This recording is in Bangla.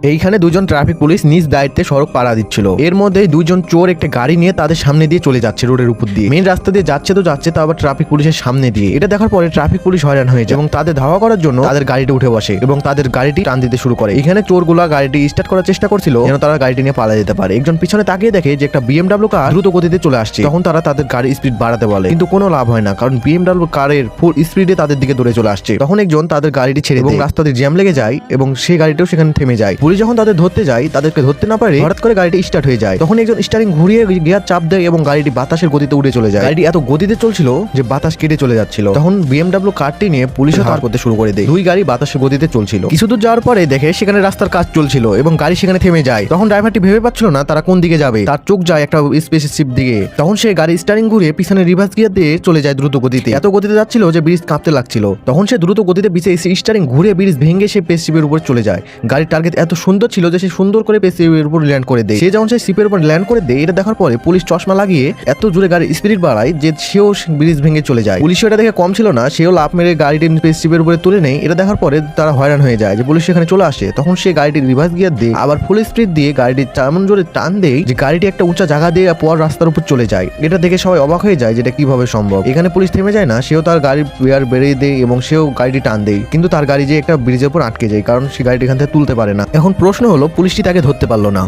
এইখানে দুজন ট্রাফিক পুলিশ নিজ দায়িত্বে সড়ক পাড়া দিচ্ছিল। এর মধ্যে দুইজন চোর একটা গাড়ি নিয়ে তাদের সামনে দিয়ে চলে যাচ্ছে রোডের উপর দিয়ে। মেন রাস্তা দিয়ে যাচ্ছে তো যাচ্ছে, তা আবার ট্রাফিক পুলিশের সামনে দিয়ে। এটা দেখার পরে ট্রাফিক পুলিশ হয়রান হয়ে যায় এবং তাদের ধাওয়া করার জন্য তাদের গাড়িতে উঠে বসে এবং তাদের গাড়িটি টান দিতে শুরু করে। এখানে চোরগুলা গাড়িটি স্টার্ট করার চেষ্টা করছিল যেন তারা গাড়িটি নিয়ে পালা যেতে পারে। একজন পিছনে তাকিয়ে দেখে যে একটা বিএমডব্লিউ কার দ্রুত গতিতে চলে আসছে। তখন তারা তাদের গাড়ির স্পিড বাড়াতে বলে, কিন্তু কোনো লাভ হয় না, কারণ বিএমডব্লিউ কারের ফুল স্পিডে তাদের দিকে দৌড়ে চলে আসছে। তখন একজন তাদের গাড়িটি ছেড়ে এবং রাস্তাতে জ্যাম লেগে যায় এবং সেই গাড়িটাও সেখানে থেমে যায়। পুলিশ যখন তাদের ধরতে যায়, তাদেরকে ধরতে না পারে হঠাৎ করে গাড়িটি স্টার্ট হয়ে যায়। তখন একজন স্টারিং ঘুরিয়ে গিয়ার চাপ দেয় এবং গাড়িটি বাতাসের গতিতে উড়ে চলে যায়। গাড়িটি এত গতিতে চলছিল যে বাতাস কেটে চলে যাচ্ছিল। তখন বিএমডব্লিউ কারটি নিয়ে পুলিশও ধার করতে শুরু করে দেয়। দুই গাড়ি বাতাসের গতিতে চলছিল। কিছু দূর যাওয়ার পরে দেখে সেখানে রাস্তার কাজ চলছিল এবং গাড়ি সেখানে থেমে যায়। তখন ড্রাইভারটি ভেবে পাচ্ছিল না তারা কোন দিকে যাবে। তার চোখ যায় একটা স্পেসশিপ দিকে। তখন সে গাড়ি স্টারিং ঘুরিয়ে পিছনে রিভার্স গিয়ার দিয়ে চলে যায় দ্রুত গতিতে। এত গতিতে যাচ্ছিল যে ব্রিজ কাঁপতে লাগছিল। তখন সে দ্রুত গতিতে পিছে স্টারিং ঘুরে ব্রিজ ভেঙে সে স্পেসশিপের উপর চলে যায়। গাড়ির টার্গেট এত সুন্দর ছিল যে সে সুন্দর করে স্পেসশিপের উপর ল্যান্ড করে দেয়। সে যখন সেই শিপের উপর ল্যান্ড করে দেয়, এটা দেখার পরে পুলিশ চশমা লাগিয়ে এত জোরে গাড়ির স্পিড বাড়ায় যে সেও ব্রিজ ভেঙে চলে যায়। পুলিশ এটা দেখে কম ছিল না, সেও লাফ মেরে গাড়িটি স্পেসশিপের উপরে তুলে নেয়। এটা দেখার পরে তারা হয়রান হয়ে যায় যে পুলিশ সেখানে চলে আসে। তখন সে গাড়িটি রিভার্স গিয়ার দিয়ে আবার ফুল স্পিড দিয়ে গাড়িটি এমন জোরে টান দেয় যে গাড়িটি একটা উঁচা জায়গা দিয়ে পর রাস্তার উপর চলে যায়। এটা দেখে সবাই অবাক হয়ে যায় যেটা কিভাবে সম্ভব। এখানে পুলিশ থেমে যায় না, সেও তার গাড়ির গিয়ার বেরিয়ে দেয় এবং সেও গাড়িটি টান দেয়, কিন্তু তার গাড়ি যে একটা ব্রিজের উপর আটকে যায়, কারণ সে গাড়িটি এখান থেকে তুলতে পারে না। এখন প্রশ্ন হলো পুলিশটি তাকে ধরতে পারলো না।